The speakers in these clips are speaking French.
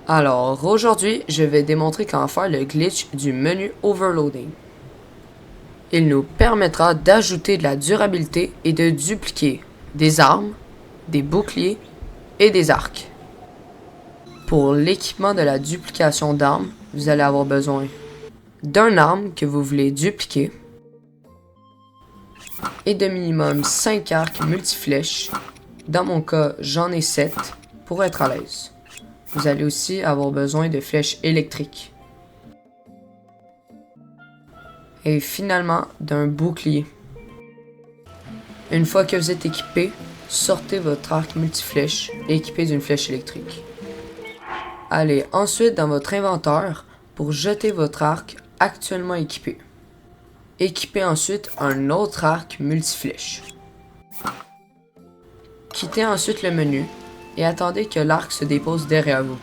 Alors, aujourd'hui, je vais démontrer comment faire le glitch du menu Overloading. Il nous permettra d'ajouter de la durabilité et de dupliquer des armes, des boucliers et des arcs. Pour l'équipement de la duplication d'armes, vous allez avoir besoin d'un arme que vous voulez dupliquer et de minimum 5 arcs multiflèches. Dans mon cas, j'en ai 7 pour être à l'aise. Vous allez aussi avoir besoin de flèches électriques. Et finalement, d'un bouclier. Une fois que vous êtes équipé, sortez votre arc multiflèche équipé d'une flèche électrique. Allez ensuite dans votre inventaire pour jeter votre arc actuellement équipé. Équipez ensuite un autre arc multiflèche. Quittez ensuite le menu et attendez que l'arc se dépose derrière vous.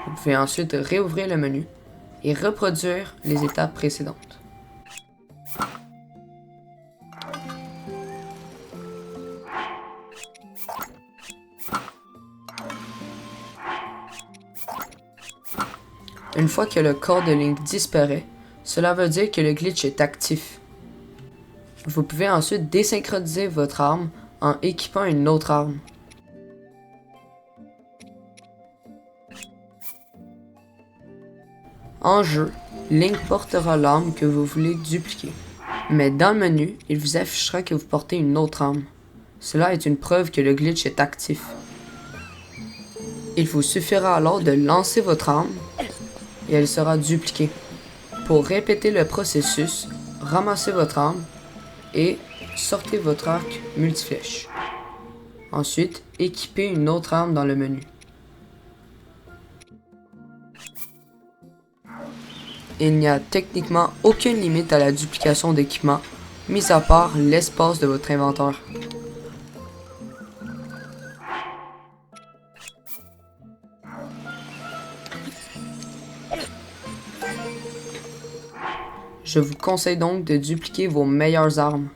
Vous pouvez ensuite réouvrir le menu et reproduire les étapes précédentes. Une fois que le corps de Link disparaît, cela veut dire que le glitch est actif. Vous pouvez ensuite désynchroniser votre arme en équipant une autre arme. En jeu, Link portera l'arme que vous voulez dupliquer. Mais dans le menu, il vous affichera que vous portez une autre arme. Cela est une preuve que le glitch est actif. Il vous suffira alors de lancer votre arme et elle sera dupliquée. Pour répéter le processus, ramassez votre arme et sortez votre arc multiflèche. Ensuite, équipez une autre arme dans le menu. Il n'y a techniquement aucune limite à la duplication d'équipement, mis à part l'espace de votre inventaire. Je vous conseille donc de dupliquer vos meilleures armes.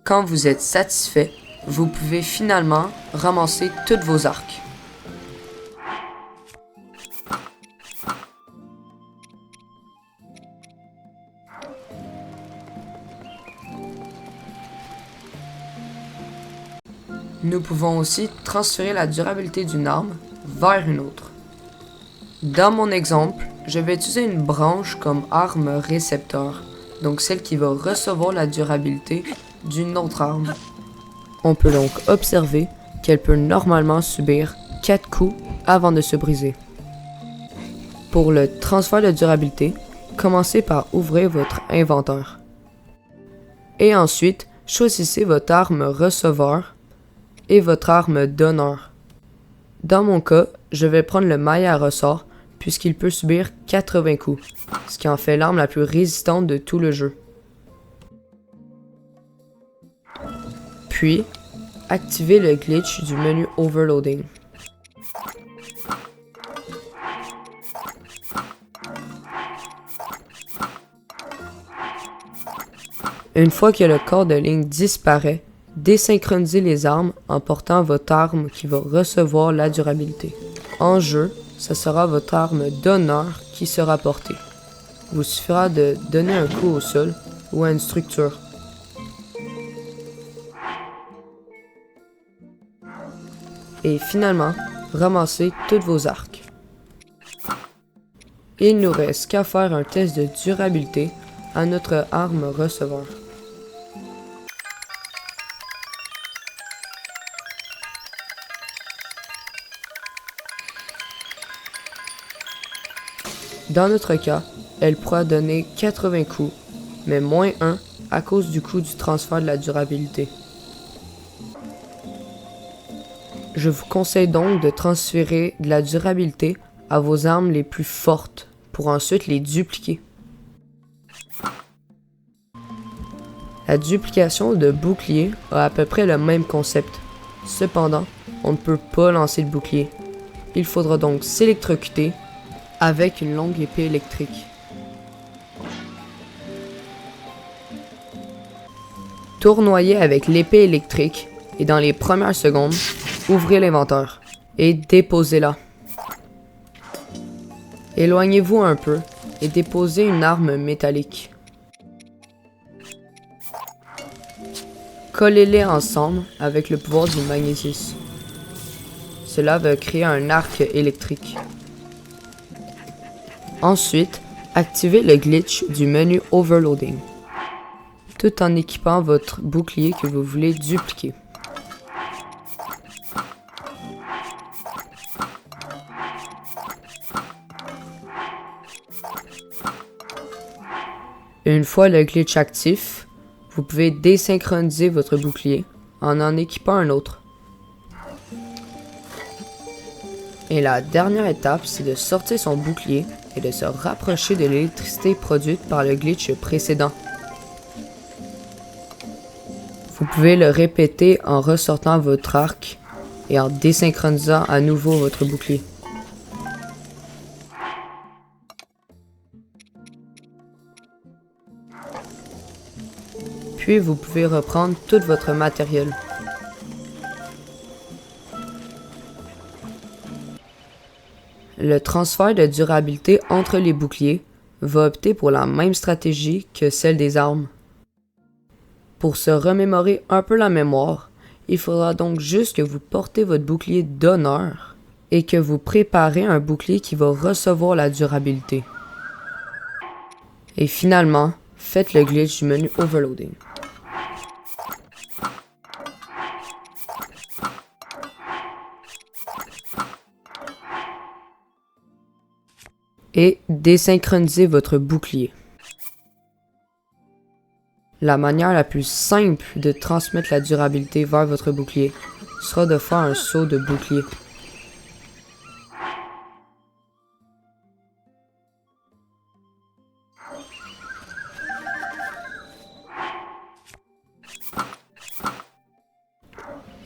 Quand vous êtes satisfait, vous pouvez finalement ramasser toutes vos arcs. Nous pouvons aussi transférer la durabilité d'une arme vers une autre. Dans mon exemple, je vais utiliser une branche comme arme récepteur, donc celle qui va recevoir la durabilité d'une autre arme. On peut donc observer qu'elle peut normalement subir 4 coups avant de se briser. Pour le transfert de durabilité, commencez par ouvrir votre inventaire. Et ensuite, choisissez votre arme receveur et votre arme donneur. Dans mon cas, je vais prendre le maillet à ressort puisqu'il peut subir 80 coups, ce qui en fait l'arme la plus résistante de tout le jeu. Puis, activez le glitch du menu Overloading. Une fois que le corps de Link disparaît, désynchronisez les armes en portant votre arme qui va recevoir la durabilité. En jeu, ce sera votre arme donneur qui sera portée. Il vous suffira de donner un coup au sol ou à une structure. Et finalement, ramassez tous vos arcs. Il nous reste qu'à faire un test de durabilité à notre arme receveur. Dans notre cas, elle pourra donner 80 coups, mais moins 1 à cause du coût du transfert de la durabilité. Je vous conseille donc de transférer de la durabilité à vos armes les plus fortes pour ensuite les dupliquer. La duplication de bouclier a à peu près le même concept. Cependant, on ne peut pas lancer le bouclier. Il faudra donc s'électrocuter avec une longue épée électrique. Tournoyez avec l'épée électrique et dans les premières secondes, ouvrez l'inventaire. et déposez-la. Éloignez-vous un peu et déposez une arme métallique. Collez-les ensemble avec le pouvoir du magnétisme. Cela va créer un arc électrique. Ensuite, activez le glitch du menu Overloading, tout en équipant votre bouclier que vous voulez dupliquer. Une fois le glitch actif, vous pouvez désynchroniser votre bouclier en équipant un autre. Et la dernière étape, c'est de sortir son bouclier et de se rapprocher de l'électricité produite par le glitch précédent. Vous pouvez le répéter en ressortant votre arc et en désynchronisant à nouveau votre bouclier. Puis vous pouvez reprendre tout votre matériel. Le transfert de durabilité entre les boucliers va opter pour la même stratégie que celle des armes. Pour se remémorer un peu la mémoire, il faudra donc juste que vous portez votre bouclier d'honneur et que vous préparez un bouclier qui va recevoir la durabilité. Et finalement, faites le glitch du menu Overloading. Et désynchronisez votre bouclier. La manière la plus simple de transmettre la durabilité vers votre bouclier sera de faire un saut de bouclier.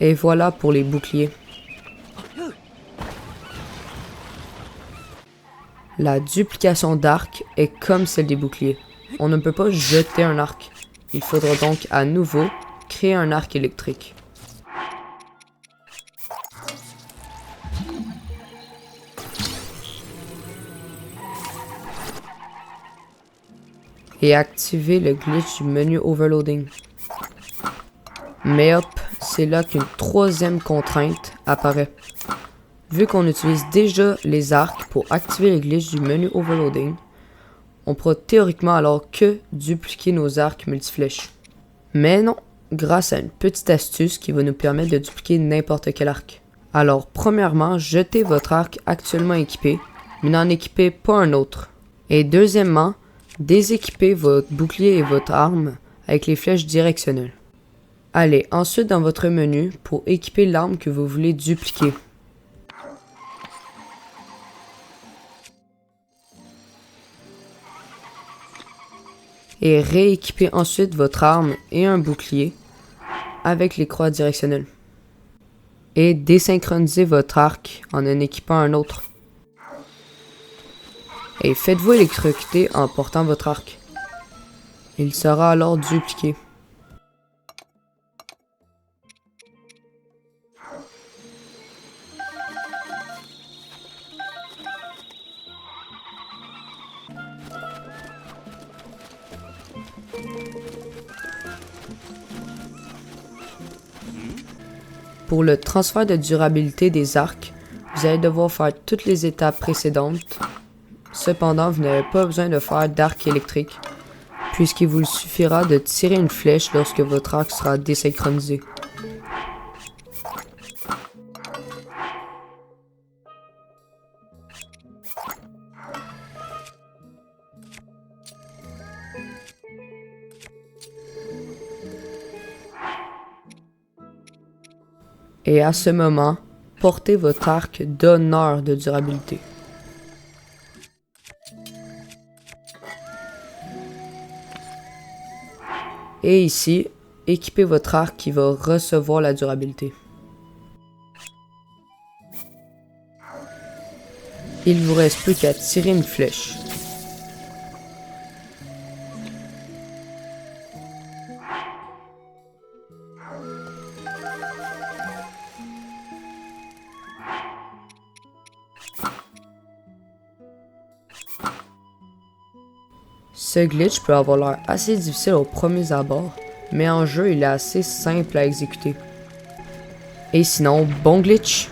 Et voilà pour les boucliers. La duplication d'arc est comme celle des boucliers. On ne peut pas jeter un arc. Il faudra donc à nouveau créer un arc électrique. Et activer le glitch du menu Overloading. Mais hop, c'est là qu'une troisième contrainte apparaît. Vu qu'on utilise déjà les arcs pour activer le glitch du menu Overloading, on pourra théoriquement alors que dupliquer nos arcs multiflèches. Mais non, grâce à une petite astuce qui va nous permettre de dupliquer n'importe quel arc. Alors premièrement, jetez votre arc actuellement équipé, mais n'en équipez pas un autre. Et deuxièmement, déséquipez votre bouclier et votre arme avec les flèches directionnelles. Allez ensuite dans votre menu pour équiper l'arme que vous voulez dupliquer. Et rééquipez ensuite votre arme et un bouclier avec les croix directionnelles. Et désynchronisez votre arc en équipant un autre. Et faites-vous électrocuter en portant votre arc. Il sera alors dupliqué. Pour le transfert de durabilité des arcs, vous allez devoir faire toutes les étapes précédentes. Cependant, vous n'avez pas besoin de faire d'arc électrique, puisqu'il vous suffira de tirer une flèche lorsque votre arc sera désynchronisé. Et à ce moment, portez votre arc d'honneur de durabilité. Et ici, équipez votre arc qui va recevoir la durabilité. Il vous reste plus qu'à tirer une flèche. Ce glitch peut avoir l'air assez difficile aux premiers abords, mais en jeu il est assez simple à exécuter. Et sinon, bon glitch!